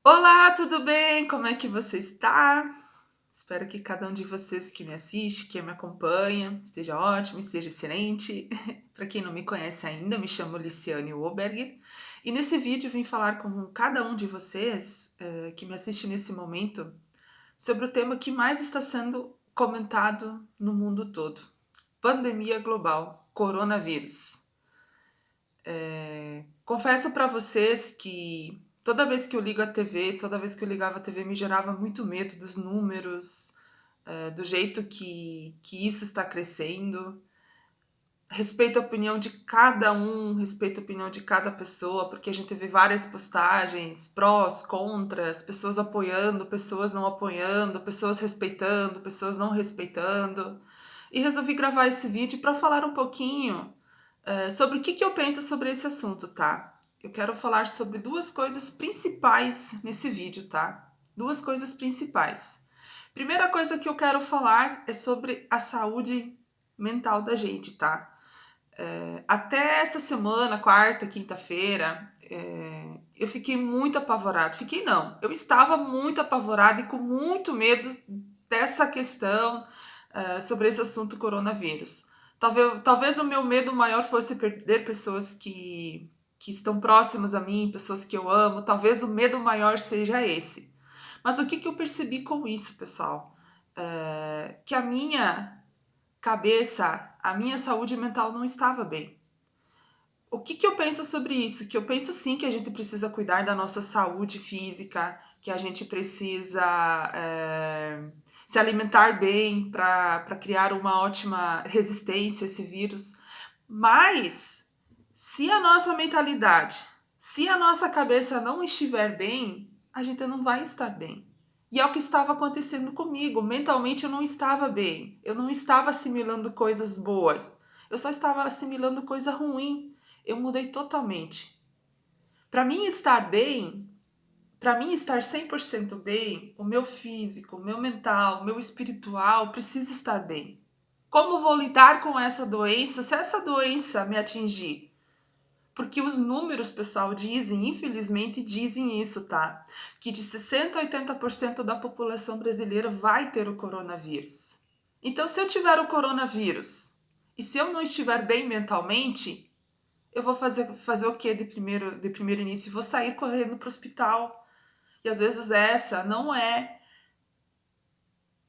Olá, tudo bem? Como é que você está? Espero que cada um de vocês que me assiste, que me acompanha, esteja ótimo, esteja excelente. Para quem não me conhece ainda, me chamo Liciane Oberg e nesse vídeo vim falar com cada um de vocês que me assiste nesse momento sobre o tema que mais está sendo comentado no mundo todo: pandemia global, coronavírus. Confesso para vocês que toda vez que eu ligo a TV, toda vez que eu ligava a TV, me gerava muito medo dos números, do jeito que isso está crescendo. Respeito a opinião de cada um, respeito a opinião de cada pessoa, porque a gente vê várias postagens, prós, contras, pessoas apoiando, pessoas não apoiando, pessoas respeitando, pessoas não respeitando. E resolvi gravar esse vídeo para falar um pouquinho sobre o que eu penso sobre esse assunto, tá? Eu quero falar sobre duas coisas principais nesse vídeo, tá? Duas coisas principais. Primeira coisa que eu quero falar é sobre a saúde mental da gente, tá? Até essa semana, quarta, quinta-feira, eu fiquei muito apavorada. Fiquei não, eu estava muito apavorada e com muito medo dessa questão sobre esse assunto coronavírus. Talvez o meu medo maior fosse perder pessoas que estão próximas a mim, pessoas que eu amo. Talvez o medo maior seja esse. Mas o que eu percebi com isso, pessoal? Que a minha cabeça, a minha saúde mental não estava bem. O que eu penso sobre isso? Que eu penso sim que a gente precisa cuidar da nossa saúde física, que a gente precisa se alimentar bem para criar uma ótima resistência a esse vírus. Mas se a nossa mentalidade, se a nossa cabeça não estiver bem, a gente não vai estar bem. E é o que estava acontecendo comigo. Mentalmente eu não estava bem. Eu não estava assimilando coisas boas. Eu só estava assimilando coisa ruim. Eu mudei totalmente. Para mim estar bem, para mim estar 100% bem, o meu físico, o meu mental, o meu espiritual precisa estar bem. Como vou lidar com essa doença se essa doença me atingir? Porque os números, pessoal, dizem, infelizmente dizem isso, tá? Que de 60 a 80% da população brasileira vai ter o coronavírus. Então, se eu tiver o coronavírus e se eu não estiver bem mentalmente, eu vou fazer o que de primeiro início? Vou sair correndo para o hospital. E às vezes essa não é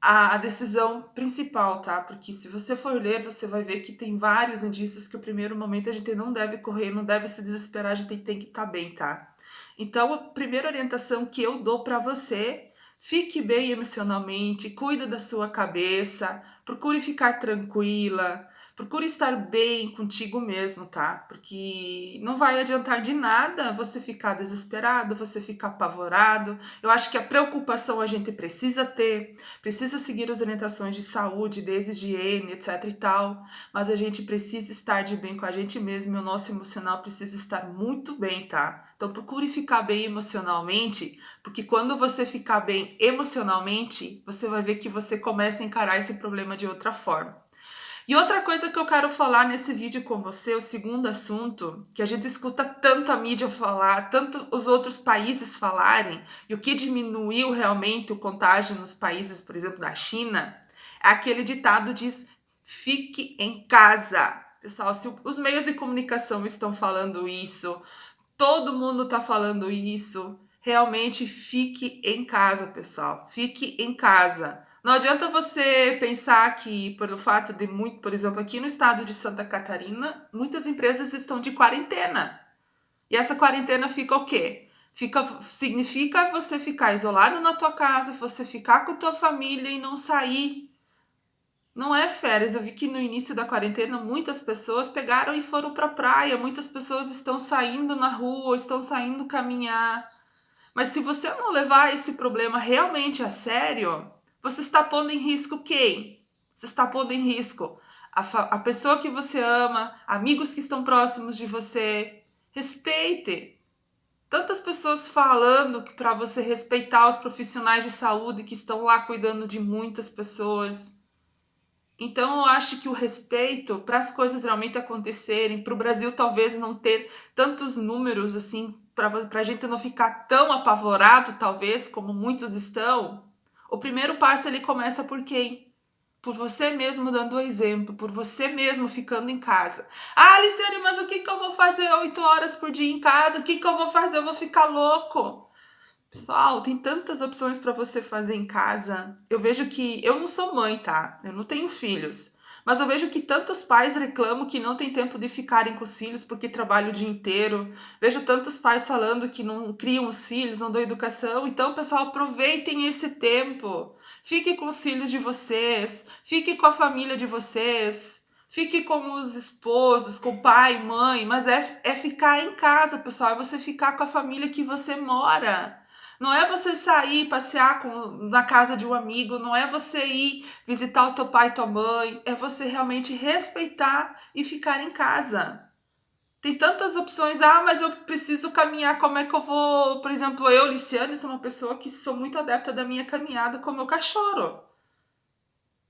a decisão principal, tá? Porque se você for ler, você vai ver que tem vários indícios que o primeiro momento a gente não deve correr, não deve se desesperar, a gente tem que estar bem, tá? Então, a primeira orientação que eu dou para você, fique bem emocionalmente, cuida da sua cabeça, procure ficar tranquila, procure estar bem contigo mesmo, tá? Porque não vai adiantar de nada você ficar desesperado, você ficar apavorado. Eu acho que a preocupação a gente precisa ter, precisa seguir as orientações de saúde, desde higiene, etc e tal, mas a gente precisa estar de bem com a gente mesmo e o nosso emocional precisa estar muito bem, tá? Então procure ficar bem emocionalmente, porque quando você ficar bem emocionalmente, você vai ver que você começa a encarar esse problema de outra forma. E outra coisa que eu quero falar nesse vídeo com você, o segundo assunto, que a gente escuta tanto a mídia falar, tanto os outros países falarem, e o que diminuiu realmente o contágio nos países, por exemplo, da China, é aquele ditado diz: fique em casa. Pessoal, se os meios de comunicação estão falando isso, todo mundo está falando isso. Realmente fique em casa, pessoal. Fique em casa. Não adianta você pensar que, pelo fato de muito, por exemplo, aqui no estado de Santa Catarina, muitas empresas estão de quarentena. E essa quarentena fica o quê? Significa você ficar isolado na tua casa, você ficar com a tua família e não sair. Não é férias. Eu vi que no início da quarentena muitas pessoas pegaram e foram para a praia. Muitas pessoas estão saindo na rua, estão saindo caminhar. Mas se você não levar esse problema realmente a sério, você está pondo em risco quem? Você está pondo em risco a pessoa que você ama, amigos que estão próximos de você. Respeite. Tantas pessoas falando que para você respeitar os profissionais de saúde que estão lá cuidando de muitas pessoas. Então, eu acho que o respeito para as coisas realmente acontecerem, para o Brasil talvez não ter tantos números assim para a gente não ficar tão apavorado, talvez, como muitos estão, o primeiro passo ele começa por quem? Por você mesmo dando o exemplo, por você mesmo ficando em casa. Ah, Aliciane, mas o que que eu vou fazer 8 horas por dia em casa? O que que eu vou fazer? Eu vou ficar louco. Pessoal, tem tantas opções para você fazer em casa. Eu vejo que eu não sou mãe, tá? Eu não tenho filhos. Mas eu vejo que tantos pais reclamam que não tem tempo de ficarem com os filhos porque trabalham o dia inteiro. Vejo tantos pais falando que não criam os filhos, não dão educação. Então, pessoal, aproveitem esse tempo. Fique com os filhos de vocês, fique com a família de vocês, fique com os esposos, com o pai, mãe, mas é ficar em casa, pessoal, é você ficar com a família que você mora. Não é você sair passear na casa de um amigo, não é você ir visitar o teu pai e tua mãe, é você realmente respeitar e ficar em casa. Tem tantas opções. Ah, mas eu preciso caminhar, como é que eu vou? Por exemplo, eu, Liciane, sou uma pessoa que sou muito adepta da minha caminhada com o meu cachorro.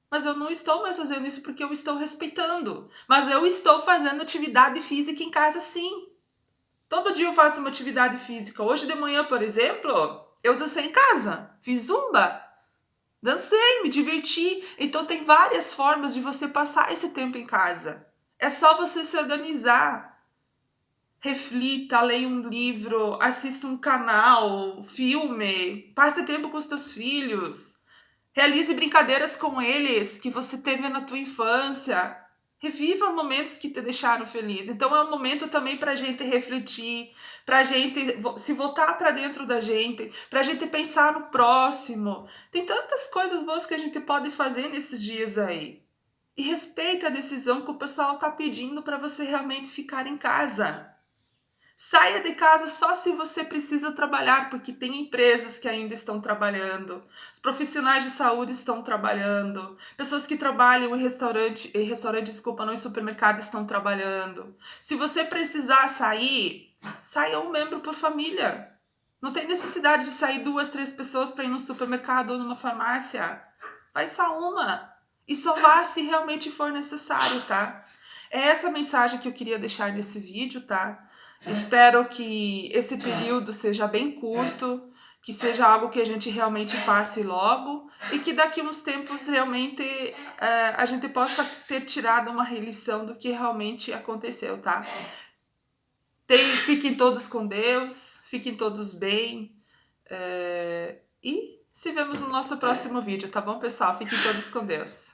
Mas eu não estou mais fazendo isso porque eu estou respeitando. Mas eu estou fazendo atividade física em casa, sim. Todo dia eu faço uma atividade física. Hoje de manhã, por exemplo, eu dancei em casa, fiz zumba, dancei, me diverti. Então tem várias formas de você passar esse tempo em casa. É só você se organizar. Reflita, leia um livro, assista um canal, filme, passe tempo com os teus filhos. Realize brincadeiras com eles que você teve na tua infância. Reviva momentos que te deixaram feliz. Então é um momento também para a gente refletir, para a gente se voltar para dentro da gente, para a gente pensar no próximo. Tem tantas coisas boas que a gente pode fazer nesses dias aí. E respeita a decisão que o pessoal está pedindo para você realmente ficar em casa. Saia de casa só se você precisa trabalhar, porque tem empresas que ainda estão trabalhando, os profissionais de saúde estão trabalhando, pessoas que trabalham desculpa, não em supermercado estão trabalhando. Se você precisar sair, saia um membro por família. Não tem necessidade de sair 2, 3 pessoas para ir no supermercado ou numa farmácia. Vai só uma. E só vá se realmente for necessário, tá? É essa a mensagem que eu queria deixar nesse vídeo, tá? Espero que esse período seja bem curto, que seja algo que a gente realmente passe logo e que daqui uns tempos realmente a gente possa ter tirado uma lição do que realmente aconteceu, tá? Fiquem todos com Deus, fiquem todos bem e se vemos no nosso próximo vídeo, tá bom, pessoal? Fiquem todos com Deus.